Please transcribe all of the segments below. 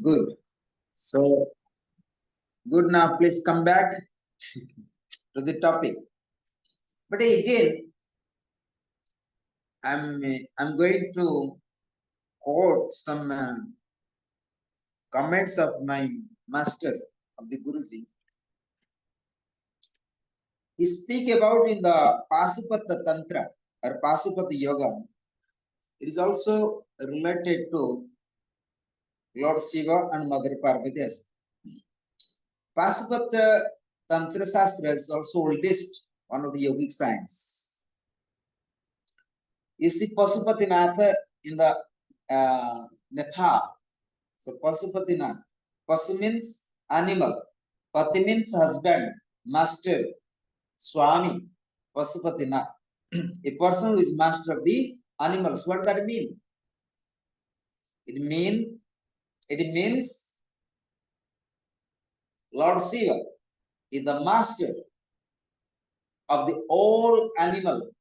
Good. So, good now. Please come back to the topic. But again, I'm going to quote some comments of my master of the Guruji. He speak about in the Pasupata Tantra or Pasupata Yoga. It is also related to Lord Shiva and Mother Parvati. Pasupata Tantra Shastra is also oldest one of the yogic science. You see Pasupatinath in the Nepal. So Pasupatinath. Pasu means animal. Pati means husband, master, Swami, Pasupatinath. A person who is master of the animals. What does that mean? It means Lord Shiva is the master of the all animal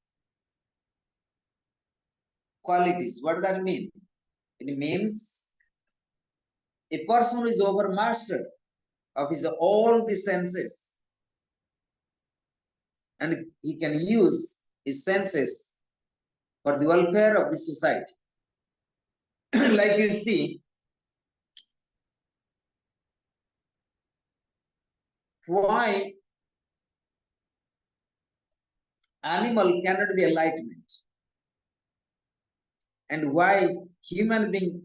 qualities. What does that mean? It means a person who is overmastered of his all the senses, and he can use his senses for the welfare of the society. Like you see, why animal cannot be enlightenment, and why human being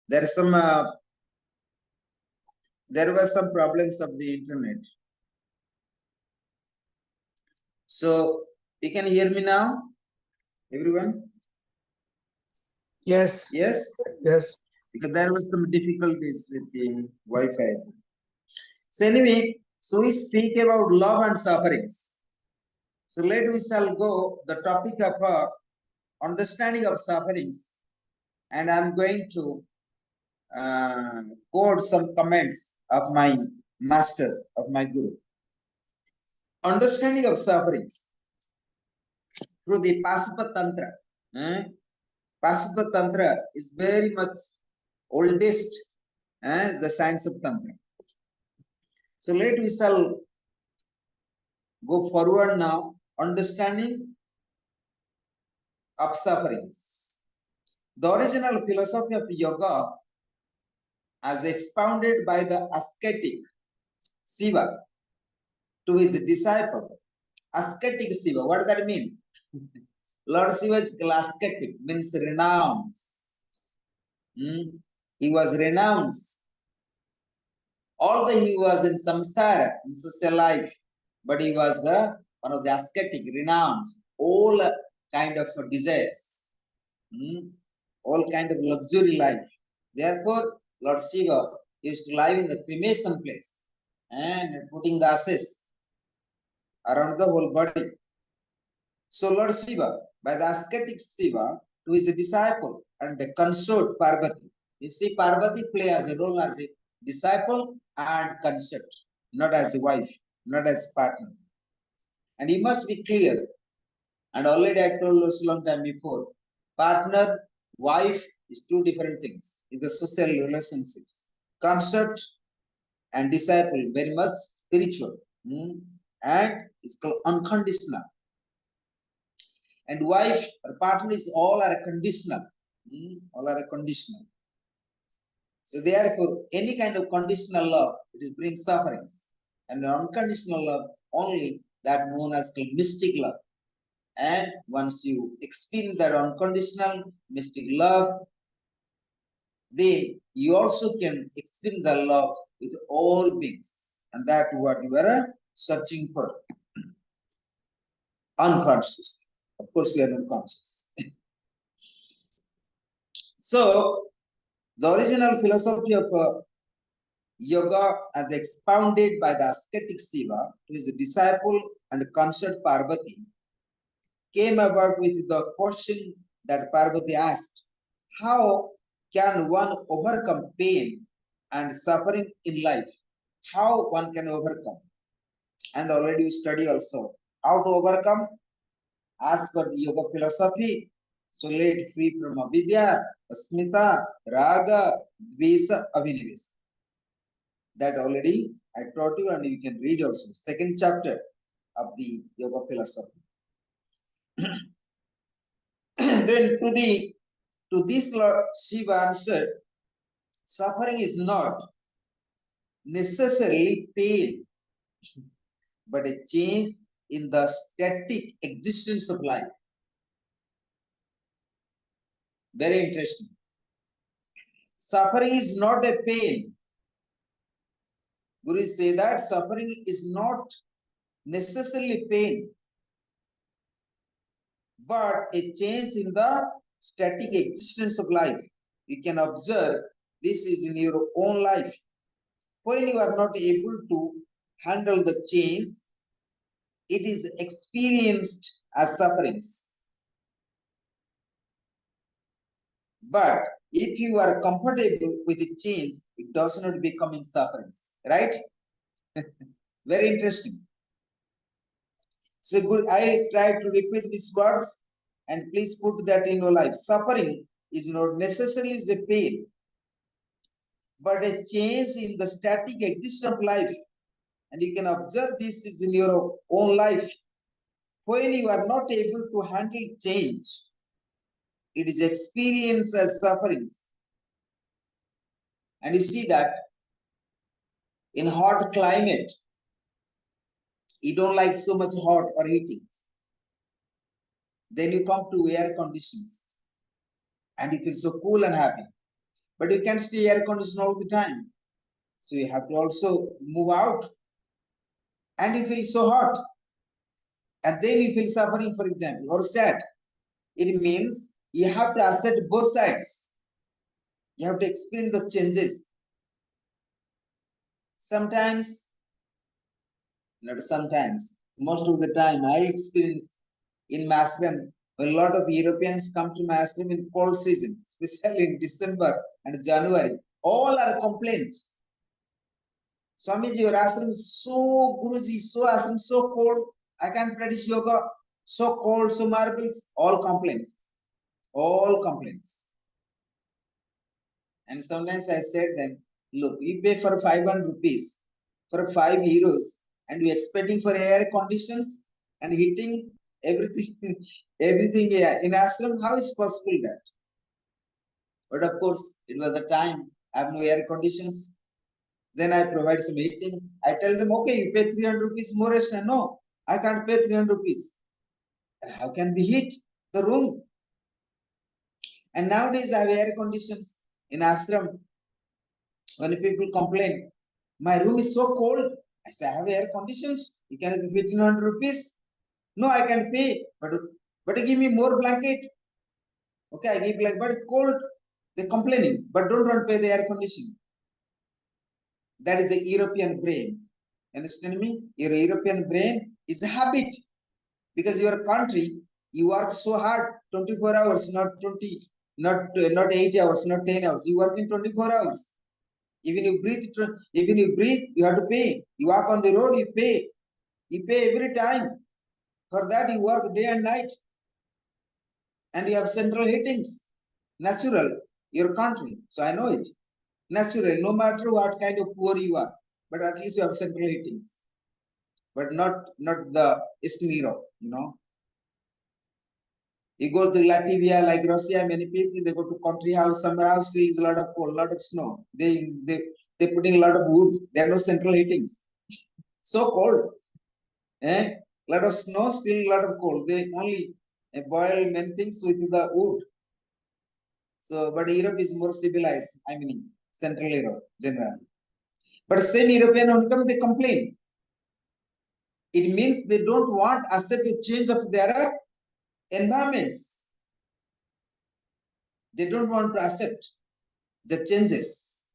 there is some there were some problems of the internet. So you can hear me now, everyone? Yes. Yes? Yes. Because there was some difficulties with the Wi-Fi. So anyway, so we speak about love and sufferings. So let we shall go the topic of understanding of sufferings, and I'm going to quote some comments of my master, of my guru. Understanding of sufferings through the Pasupata Tantra. Pasupata Tantra is very much oldest, the science of Tantra. So let we shall go forward now, understanding of sufferings. The original philosophy of yoga, as expounded by the ascetic Shiva to his disciple, ascetic Shiva, what does that mean? Lord Shiva is ascetic, means renounce. He was renounced. Although he was in samsara, in social life, but he was one of the ascetic, renounced all kind of desires, all kind of luxury life. Therefore, Lord Shiva used to live in the cremation place and putting the ashes around the whole body. So Lord Shiva, by the ascetic Shiva, to his disciple and the consort Parvati. You see, Parvati play as a role as a disciple and consort, not as a wife, not as a partner. And you must be clear. And already I told you a long time before, partner, wife is two different things in the social relationships. Consort and disciple, very much spiritual, and it's called unconditional. And wife or partner is all are conditional. All are conditional. So therefore, any kind of conditional love, it is brings sufferings. And unconditional love, only that known as mystic love. And once you experience that unconditional mystic love, then you also can experience the love with all beings. And that's what you are searching for unconsciously. Of course, we are not conscious. So, the original philosophy of yoga, as expounded by the ascetic Shiva to his disciple and consort Parvati, came about with the question that Parvati asked: how can one overcome pain and suffering in life? How one can overcome? And already you study also how to overcome as per the yoga philosophy. So let free from avidya, asmita, raga, dvesa, abhinivesa. That already I taught you, and you can read also second chapter of the yoga philosophy. Then to this Lord Shiva answered, suffering is not necessarily pain, but a change in the static existence of life. Very interesting. Suffering is not a pain. Guru say that suffering is not necessarily pain, but a change in the static existence of life. You can observe this is in your own life. When you are not able to handle the change, it is experienced as sufferings. But if you are comfortable with the change, it does not become in sufferings, right? Very interesting. So good. I try to repeat these words, and please put that in your life. Suffering is not necessarily the pain, but a change in the static existence of life. And you can observe this is in your own life. When you are not able to handle change, it is experienced as sufferings. And you see that in hot climate, you don't like so much hot or heating. Then you come to air conditions and you feel so cool and happy. But you can't stay air conditioned all the time. So you have to also move out and you feel so hot. And then you feel suffering, for example, or sad. It means you have to accept both sides. You have to experience the changes. Sometimes, not sometimes, most of the time, I experience in my ashram, a lot of Europeans come to my ashram in cold season, especially in December and January. All are complaints. Swamiji, your ashram is so, Guruji, so ashram, so cold. I can't practice yoga. So cold, so marbles. All complaints. All complaints. And sometimes I said them, look, we pay for 500 rupees for 5 euros and we expecting for air conditions and heating everything, everything in ashram. How is possible that? But of course, it was the time I have no air conditions. Then I provide some heating. I tell them, okay, you pay 300 rupees more extra. No, I can't pay 300 rupees. And how can we heat the room? And nowadays I have air conditions in ashram. When people complain, my room is so cold. I say, I have air conditions. You can pay 1500 rupees. No, I can pay, but give me more blanket. Okay, I give blanket, but cold. They're complaining, but don't pay the air conditioning. That is the European brain. Understand me? Your European brain is a habit because your country, you work so hard 24 hours, not 20, not 8 hours, not 10 hours. You work in 24 hours. Even you breathe, you have to pay. You walk on the road, you pay. You pay every time. For that, you work day and night. And you have central heatings. Natural, your country. So I know it. Natural, no matter what kind of poor you are. But at least you have central heatings. But not the Eastern Europe, you know. You go to Latvia, like Russia, many people, they go to country house, summer house, still is a lot of cold, a lot of snow. They put in a lot of wood. There are no central heatings. So cold. Eh? Lot of snow, still lot of cold. They only boil many things with the wood. So, but Europe is more civilized. I mean, Central Europe generally. But same European income, they complain. It means they don't want accept the change of their environments. They don't want to accept the changes.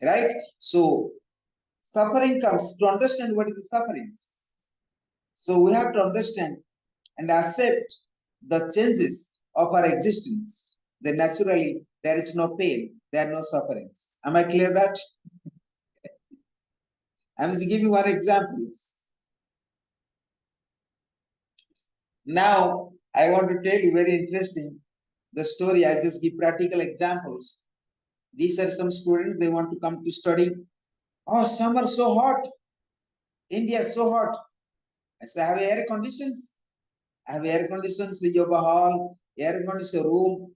Right? So suffering comes to understand what is the sufferings. So we have to understand and accept the changes of our existence. Then naturally there is no pain, there are no sufferings. Am I clear that? I'm going to give you one example. Now I want to tell you very interesting the story. I just give practical examples. These are some students, they want to come to study. Oh, summer so hot. India is so hot. I say, have air conditions? I have air conditions, yoga hall, air conditioned room.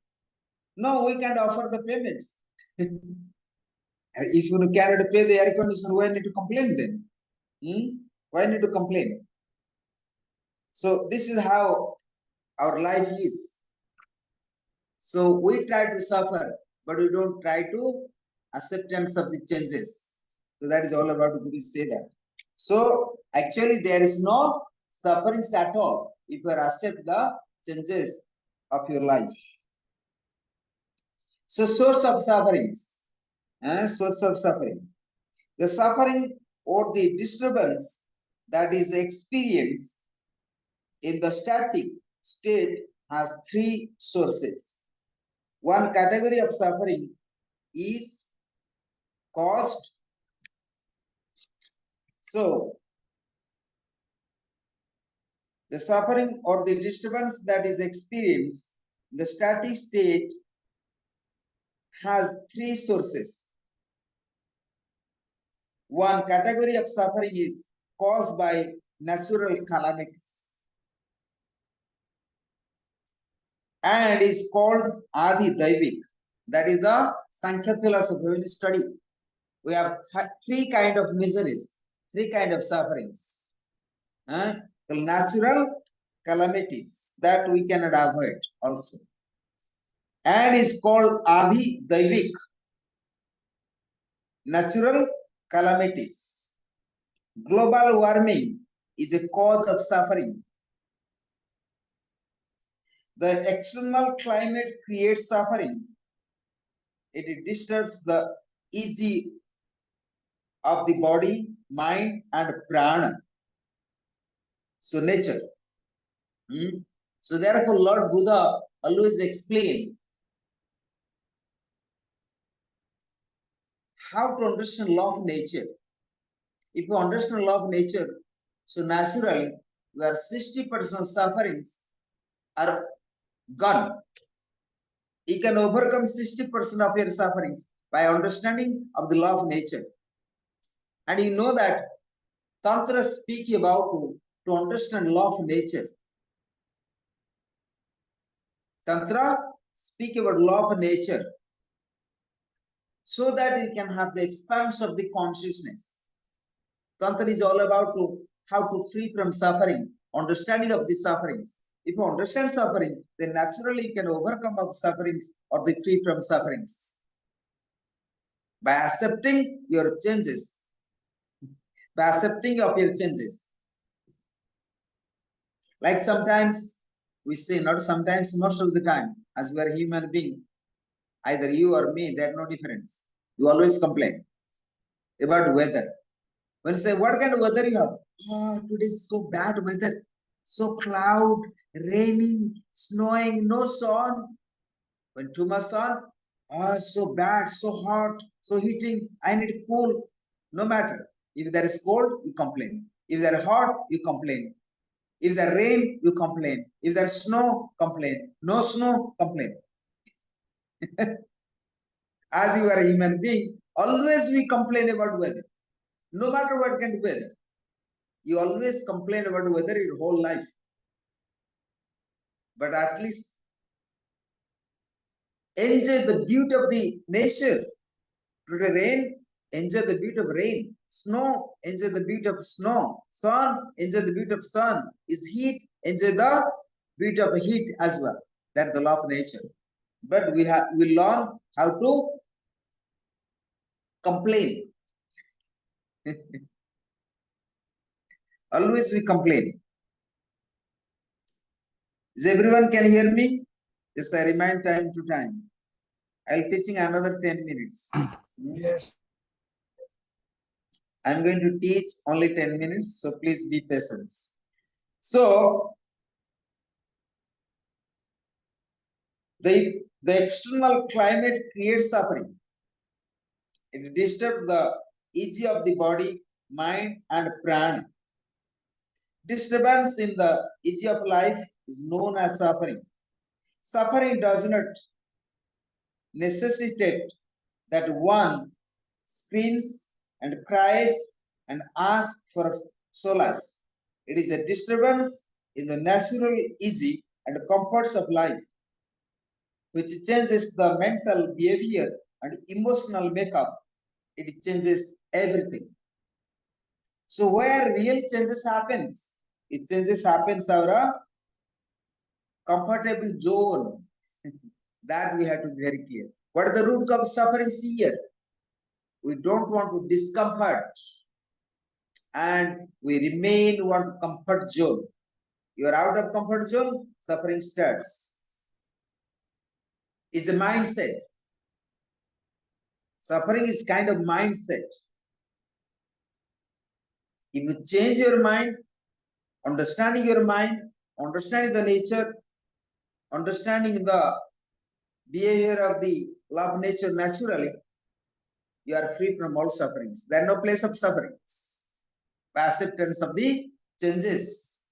No, we can't offer the payments. If you cannot pay the air conditioner, why need to complain then? Why need to complain? So this is how our life is. So we try to suffer, but we don't try to acceptance of the changes. So that is all about Guru say that. So actually there is no sufferings at all if you accept the changes of your life. So source of sufferings. Source of suffering. The suffering or the disturbance that is experienced in the static state has three sources. One category of suffering is caused. So, the suffering or the disturbance that is experienced in the static state has three sources. One category of suffering is caused by natural calamities and is called Adi Daivik. That is the Sankhya philosophy. When you study, we have three kind of miseries, three kind of sufferings. The natural calamities that we cannot avoid also. And is called Adi Daivik. Natural calamities. Global warming is a cause of suffering. The external climate creates suffering. It disturbs the easy of the body, mind, and prana. So nature. So therefore, Lord Buddha always explained how to understand law of nature. If you understand law of nature, so naturally, where 60% of sufferings are gone. You can overcome 60% of your sufferings by understanding of the law of nature. And you know that Tantra speak about to understand law of nature. Tantra speak about law of nature so that you can have the expanse of the consciousness. Tantra is all about how to free from suffering, understanding of the sufferings. If you understand suffering, then naturally you can overcome of sufferings or be free from sufferings. By accepting your changes, by accepting of your changes. Like sometimes we say, not sometimes, most of the time, as we are human being, either you or me, there's no difference. You always complain about weather. When you say, what kind of weather you have? Oh, today is so bad weather. So cloud, raining, snowing, no sun. When too much sun, oh, so bad, so hot, so heating. I need cool. No matter. If there is cold, you complain. If there is hot, you complain. If there rain, you complain. If there snow, complain. No snow, complain. As you are a human being, always we complain about weather. No matter what kind of weather. You always complain about weather your whole life. But at least enjoy the beauty of the nature. Today rain, enjoy the beauty of rain. Snow, enjoy the beauty of snow. Sun, enjoy the beauty of sun. Is heat, enjoy the beauty of heat as well. That's the law of nature. But we learn how to complain. Always we complain. Is everyone can hear me? Just I remind time to time. I'll teaching another 10 minutes. Yes. I'm going to teach only 10 minutes, so please be patient. So the external climate creates suffering. It disturbs the ease of the body, mind, and prana. Disturbance in the ease of life is known as suffering. Suffering does not necessitate that one screams and cries and asks for solace. It is a disturbance in the natural easy and comforts of life, which changes the mental behavior and emotional makeup. It changes everything. So where real changes happens, it changes happens our comfortable zone. That we have to be very clear. What is the root of suffering here? We don't want to discomfort, and we remain one comfort zone. You are out of comfort zone, suffering starts. It's a mindset. Suffering is kind of mindset. If you change your mind, understanding your mind, understanding the nature, understanding the behavior of the law of nature naturally, you are free from all sufferings. There is no place of sufferings. Acceptance of the changes.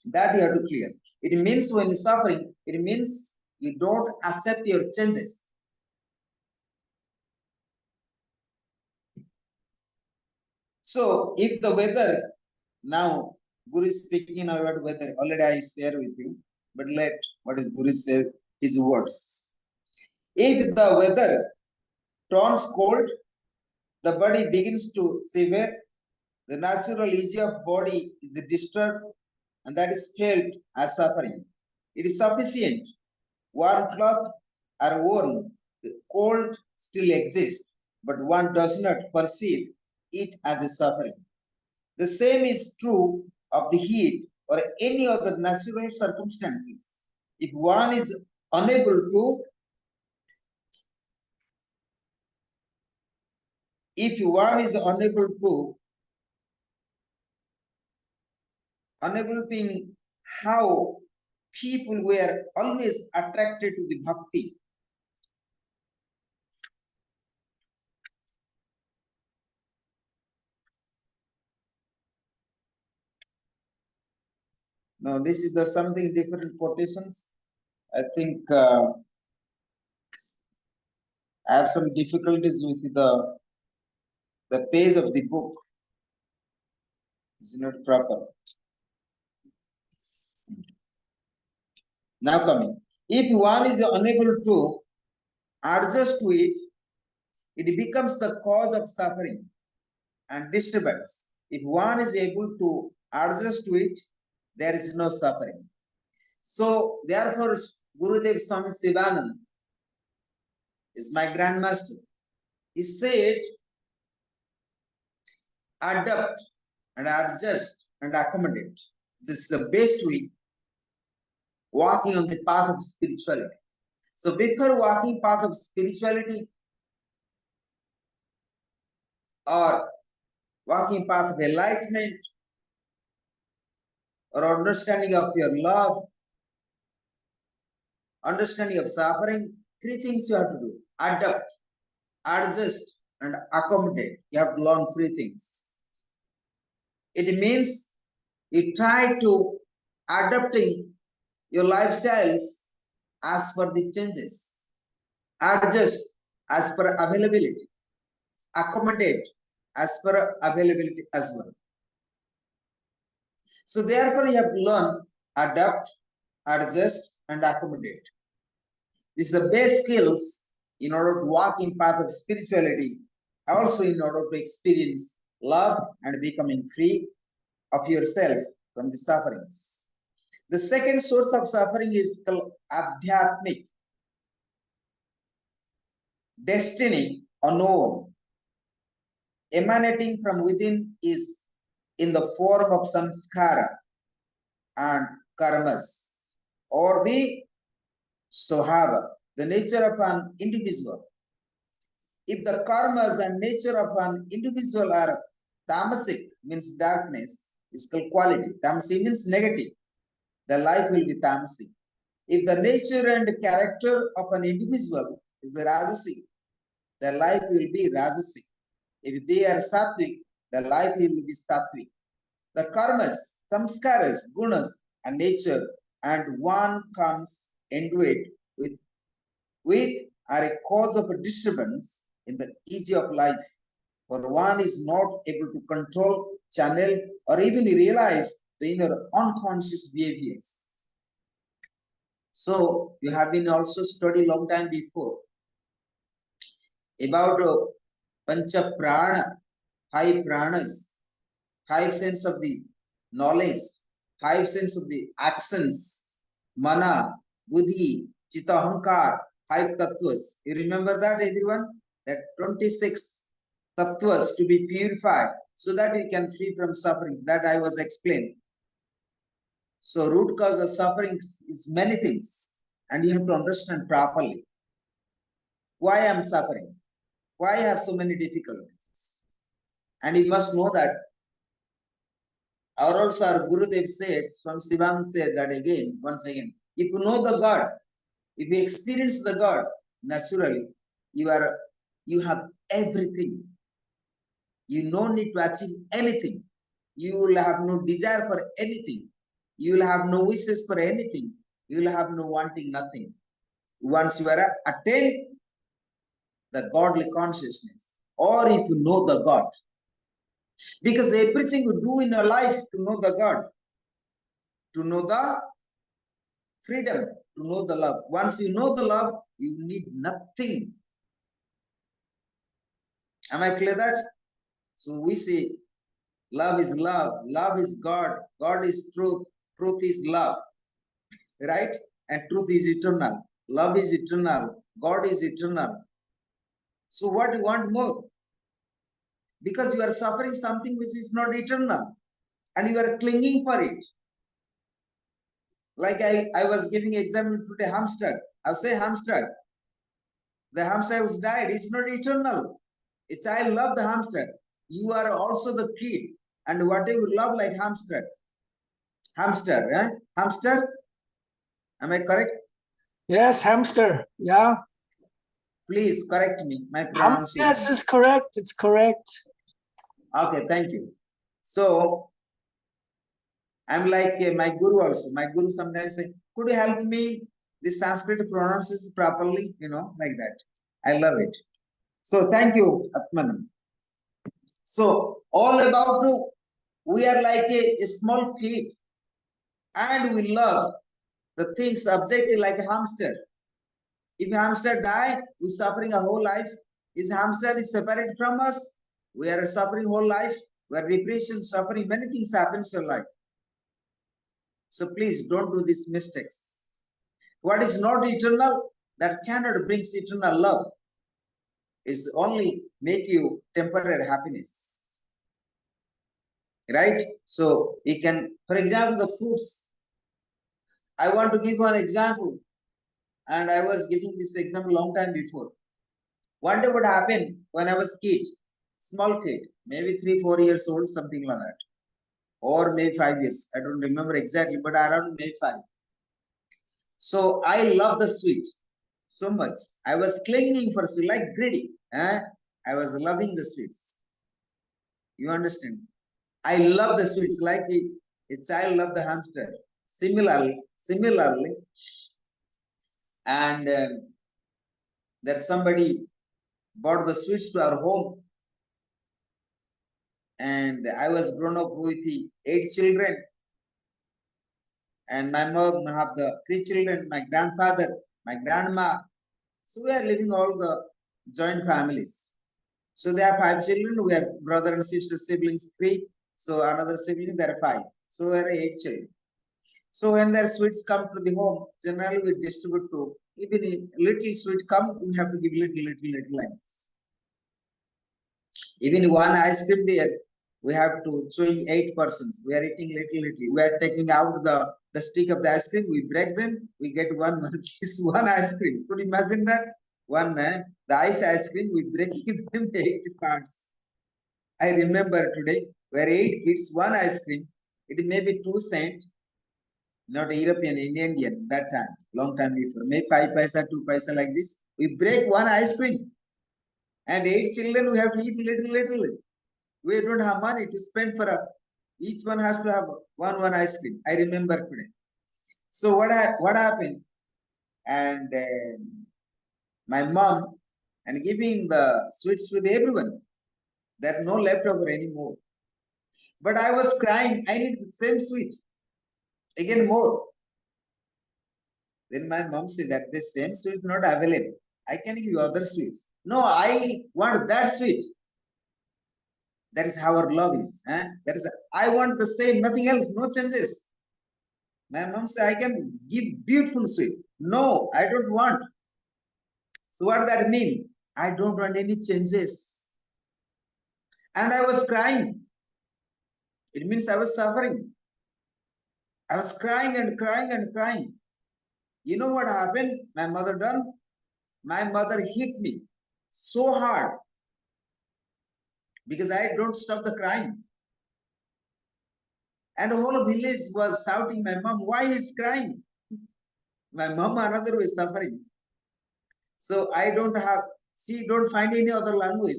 That you have to clear. It means when you're suffering, it means you don't accept your changes. So if the weather, now Guru is speaking about weather, already I share with you, but let what is Guru say his words. If the weather turns cold, the body begins to shiver, the natural ease of body is disturbed, and that is felt as suffering. It is sufficient. Warm cloth are worn, the cold still exists, but one does not perceive it as a suffering. The same is true of the heat or any other natural circumstances. If one is unable to if one is unable to how people were always attracted to the bhakti. Now this is the something different quotations. I think I have some difficulties with the page of the book. It's not proper. Now coming. If one is unable to adjust to it, it becomes the cause of suffering and disturbance. If one is able to adjust to it, there is no suffering. So therefore, Gurudev Swami Sivanand is my grandmaster. He said, adapt and adjust and accommodate. This is the best way walking on the path of spirituality. So before walking path of spirituality or walking path of enlightenment or understanding of your love, understanding of suffering, three things you have to do. Adapt, adjust, and accommodate. You have to learn three things. It means you try to adapting your lifestyles as per the changes, adjust as per availability, accommodate as per availability as well. So therefore you have to learn, adapt, adjust, and accommodate. This is the base skills in order to walk in path of spirituality, also in order to experience love and becoming free of yourself from the sufferings. The second source of suffering is called adhyatmic, destiny unknown, emanating from within, is in the form of samskara and karmas, or the swabha, the nature of an individual. If the karmas and nature of an individual are tamasic, means darkness, is called quality. Tamasic means negative. The life will be tamasic. If the nature and character of an individual is rajasic, the life will be rajasic. If they are sattvic, the life will be sattvic. The karmas, samskaras, gunas, and nature, and one comes into it with are a cause of a disturbance in the ease of life, for one is not able to control, channel, or even realize the inner unconscious behaviors. So you have been also studied long time before about pancha prana, five pranas, five sense of the knowledge, five sense of the actions, mana, buddhi, chitta, ahankar, five tattvas. You remember that, everyone? That 26 tattvas to be purified so that we can free from suffering. That I was explaining. So root cause of suffering is many things, and you have to understand properly why I am suffering, why I have so many difficulties. And you must know that our Gurudev said, Swami Sivan said that again, once again, if you know the God, if you experience the God, naturally, you have everything. You no need to achieve anything. You will have no desire for anything. You will have no wishes for anything. You will have no wanting nothing. Once you are attained the godly consciousness, or if you know the God, because everything you do in your life to know the God, to know the freedom, to know the love. Once you know the love, you need nothing. Am I clear that? So we say love is love, love is God, God is truth, truth is love, right? And truth is eternal, love is eternal, God is eternal. So what do you want more? Because you are suffering something which is not eternal and you are clinging for it. Like I was giving example today, hamster. I say hamster. The hamster who's died is not eternal. It's I love the hamster. You are also the kid. And whatever you love like hamster. Hamster, eh? Hamster? Am I correct? Yes, hamster. Yeah. Please correct me, my Yes, pronunciation. it's correct. It's correct. Okay, thank you. So I'm like my guru also. My guru sometimes say, could you help me? This Sanskrit pronounces properly, like that. I love it. So thank you, Atmanam. So all about we are like a small kid and we love the things objective like a hamster. If a hamster die, we're suffering a whole life. If hamster is separated from us, we are suffering whole life. We are depression, suffering, many things happens in life. So please don't do these mistakes. What is not eternal, that cannot bring eternal love. It's only make you temporary happiness. Right? So we can, for example, the fruits. I want to give one example. And I was giving this example long time before. One day what happened when I was kid, small kid, maybe 3-4 years old, something like that. Or maybe 5 years. I don't remember exactly, but around maybe 5. So I love the sweet so much. I was clinging for sweet, like greedy. I was loving the sweets. You understand? I love the sweets, like a child love the hamster. Similarly, and that somebody brought the sweets to our home, and I was grown up with 8 children, and my mom have the 3 children, my grandfather, my grandma. So we are living all the joint families. So they have 5 children. We are brother and sister siblings 3. So another sibling there are 5. So we are 8 children. So when their sweets come to the home, generally we distribute to, even a little sweet come, we have to give little like this. Even one ice cream there, we have to chewing 8 persons. We are eating little. We are taking out the stick of the ice cream. We break them. We get one piece, one ice cream. Could you imagine that? One the ice cream. We break them 8 parts. I remember today, where 8 kids, one ice cream. It may be 2 cents, not European, Indian that time, long time before. Maybe 5 paisa, 2 paisa like this. We break one ice cream. And 8 children, we have to eat little. We don't have money to spend for each one has to have one ice cream. I remember today. So what happened? And my mom and giving the sweets with everyone. There no leftover anymore. But I was crying. I need the same sweet. Again more. Then my mom said that the same sweet not available. I can give you other sweets. No, I want that sweet. That is how our love is. I want the same, nothing else, no changes. My mom said, I can give beautiful sweet. No, I don't want. So what does that mean? I don't want any changes. And I was crying. It means I was suffering. I was crying and crying. You know what happened? My mother done? My mother hit me so hard because I don't stop the crying. And the whole village was shouting, my mom, why is crying? My mom another was suffering. So I don't have, she don't find any other language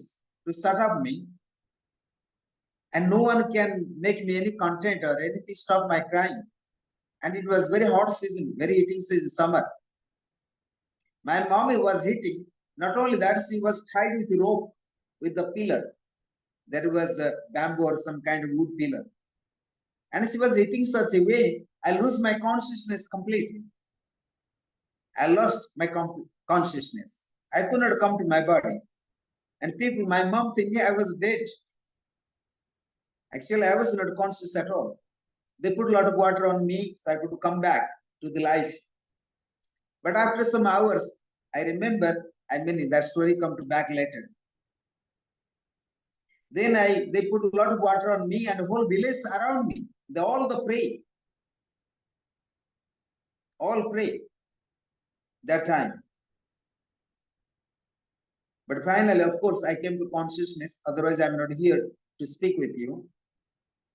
to shut up me. And no one can make me any content or anything stop my crying. And it was very hot season, very heating season, summer. My mommy was hitting. Not only that, she was tied with rope with the pillar. There was a bamboo or some kind of wood pillar. And she was hitting such a way, I lose my consciousness completely. I lost my consciousness. I could not come to my body. And people, my mom thinking I was dead. Actually, I was not conscious at all. They put a lot of water on me, so I could come back to the life. But after some hours, I remember, that story come to back later. Then they put a lot of water on me and the whole village around me. They all pray. All pray that time. But finally, of course, I came to consciousness. Otherwise, I'm not here to speak with you.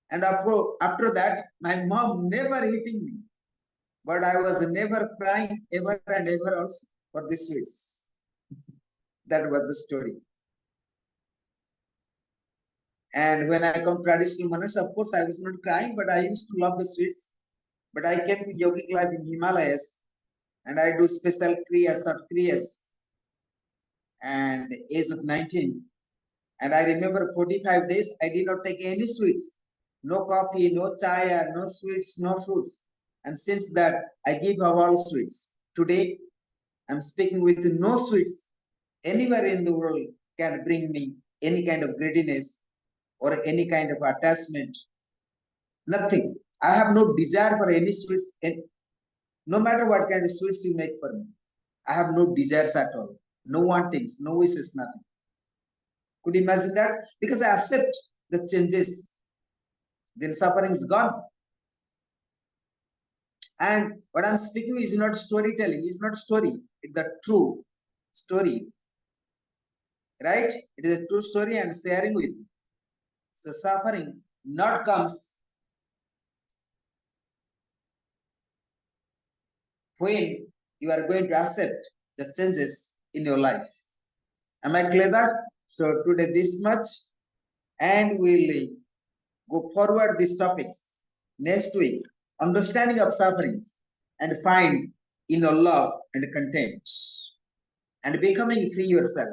And after that, my mom never hitting me. But I was never crying ever and ever also for the sweets. That was the story. And when I come traditional manners, of course, I was not crying, but I used to love the sweets. But I came to yogic life in Himalayas, and I do special kriyas, and age of 19. And I remember 45 days, I did not take any sweets. No coffee, no chai, no sweets, no fruits. And since that, I give up all sweets. Today, I'm speaking with no sweets. Anywhere in the world can bring me any kind of greediness or any kind of attachment. Nothing. I have no desire for any sweets. And no matter what kind of sweets you make for me, I have no desires at all. No wantings, no wishes, nothing. Could you imagine that? Because I accept the changes. Then suffering is gone. And what I'm speaking is not storytelling, it's not story, it's the true story. Right? It is a true story and sharing with you. So suffering not comes when you are going to accept the changes in your life. Am I clear that? So today this much, and we'll go forward these topics next week. Understanding of sufferings and find inner love and content and becoming free yourself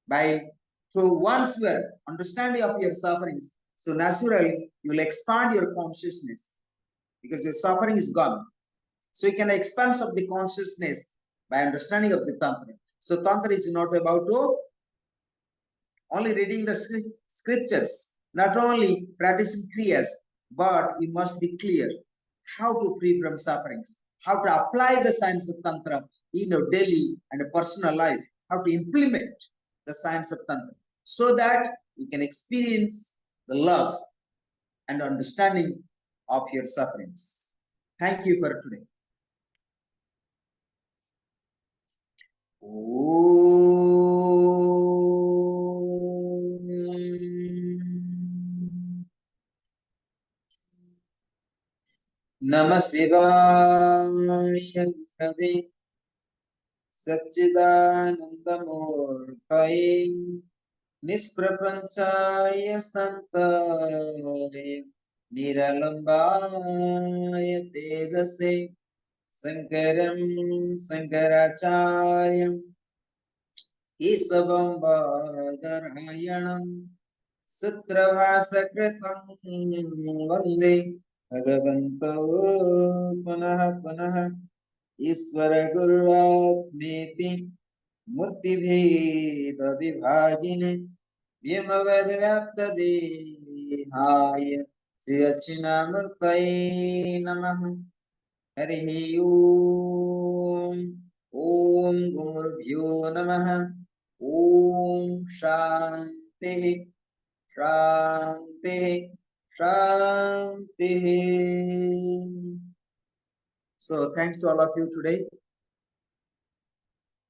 by so once you are understanding of your sufferings, so naturally you will expand your consciousness because your suffering is gone. So you can expand of the consciousness by understanding of the Tantra. So Tantra is not about only reading the scriptures, not only practicing kriyas, but we must be clear how to free from sufferings, how to apply the science of Tantra in your daily and personal life, how to implement the science of Tantra so that you can experience the love and understanding of your sufferings. Thank you for today. Namah Shivaya Gurave Satchidanandamurtaye Nisprapanchaya Santaye Niralambaya Tedase Sankaram Sankaracharyam Kesavam Badarayanam Sutravasakratam Vande Bhagavanto Punaha Punaha Isvara Gururatmeti Murtibheda Vibhagine Vyamavadvyapta Dehaya Sri Achinamurtaye Namaha Harihi Om Om Gurubhyo Namaha Om Shanti Shanti Shanti. So thanks to all of you today.